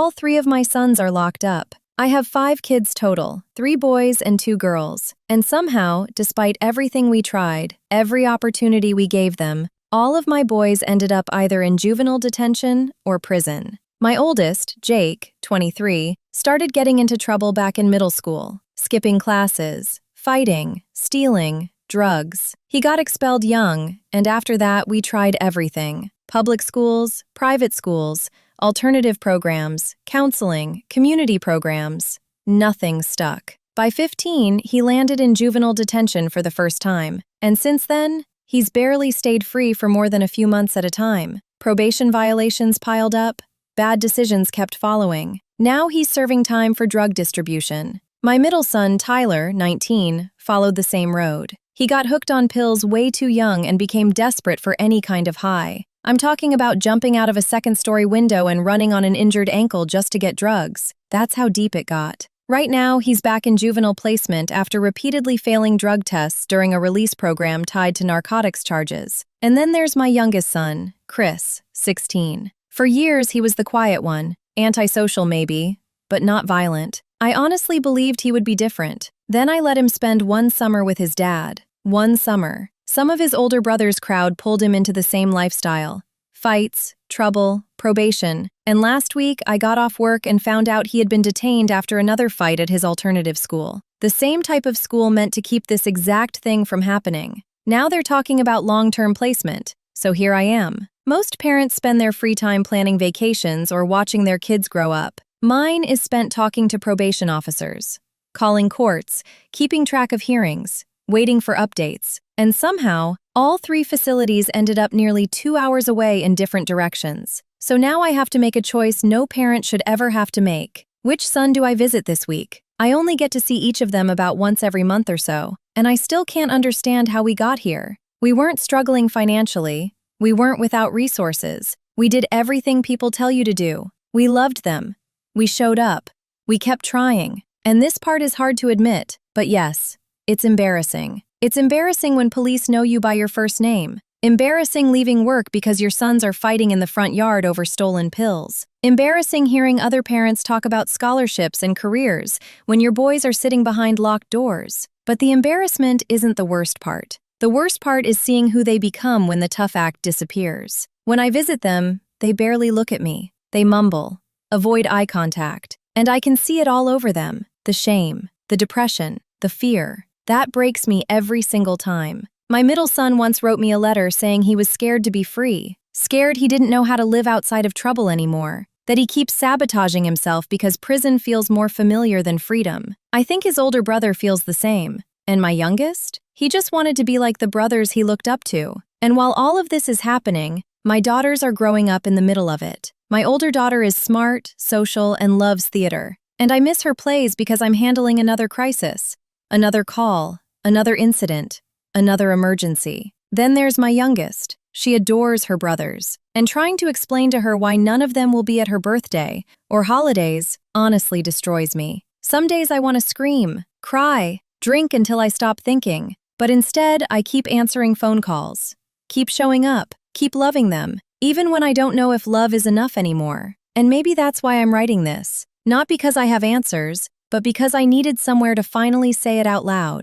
All 3 of my sons are locked up. I have 5 kids total, 3 boys and 2 girls. And somehow, despite everything we tried, every opportunity we gave them, all of my boys ended up either in juvenile detention or prison. My oldest, Jake, 23, started getting into trouble back in middle school, skipping classes, fighting, stealing, drugs. He got expelled young, and after that we tried everything. Public schools, private schools, alternative programs, counseling, community programs. Nothing stuck. By 15, he landed in juvenile detention for the first time, and since then, he's barely stayed free for more than a few months at a time. Probation violations piled up, bad decisions kept following. Now he's serving time for drug distribution. My middle son, Tyler, 19, followed the same road. He got hooked on pills way too young and became desperate for any kind of high. I'm talking about jumping out of a second-story window and running on an injured ankle just to get drugs. That's how deep it got. Right now, he's back in juvenile placement after repeatedly failing drug tests during a release program tied to narcotics charges. And then there's my youngest son, Chris, 16. For years, he was the quiet one, antisocial maybe, but not violent. I honestly believed he would be different. Then I let him spend one summer with his dad. One summer. Some of his older brother's crowd pulled him into the same lifestyle. Fights, trouble, probation. And last week, I got off work and found out he had been detained after another fight at his alternative school. The same type of school meant to keep this exact thing from happening. Now they're talking about long-term placement. So here I am. Most parents spend their free time planning vacations or watching their kids grow up. Mine is spent talking to probation officers, calling courts, keeping track of hearings, waiting for updates. And somehow, all 3 facilities ended up nearly 2 hours away in different directions. So now I have to make a choice no parent should ever have to make. Which son do I visit this week? I only get to see each of them about once every month or so, and I still can't understand how we got here. We weren't struggling financially. We weren't without resources. We did everything people tell you to do. We loved them. We showed up. We kept trying. And this part is hard to admit, but yes, it's embarrassing. It's embarrassing when police know you by your first name. Embarrassing leaving work because your sons are fighting in the front yard over stolen pills. Embarrassing hearing other parents talk about scholarships and careers when your boys are sitting behind locked doors. But the embarrassment isn't the worst part. The worst part is seeing who they become when the tough act disappears. When I visit them, they barely look at me. They mumble, avoid eye contact, and I can see it all over them. The shame, the depression, the fear. That breaks me every single time. My middle son once wrote me a letter saying he was scared to be free, scared he didn't know how to live outside of trouble anymore, that he keeps sabotaging himself because prison feels more familiar than freedom. I think his older brother feels the same. And my youngest? He just wanted to be like the brothers he looked up to. And while all of this is happening, my daughters are growing up in the middle of it. My older daughter is smart, social, and loves theater. And I miss her plays because I'm handling another crisis. Another call, another incident, another emergency. Then there's my youngest. She adores her brothers, and trying to explain to her why none of them will be at her birthday or holidays honestly destroys me. Some days I want to scream, cry, drink until I stop thinking, but instead I keep answering phone calls, keep showing up, keep loving them, even when I don't know if love is enough anymore. And maybe that's why I'm writing this, not because I have answers, but because I needed somewhere to finally say it out loud.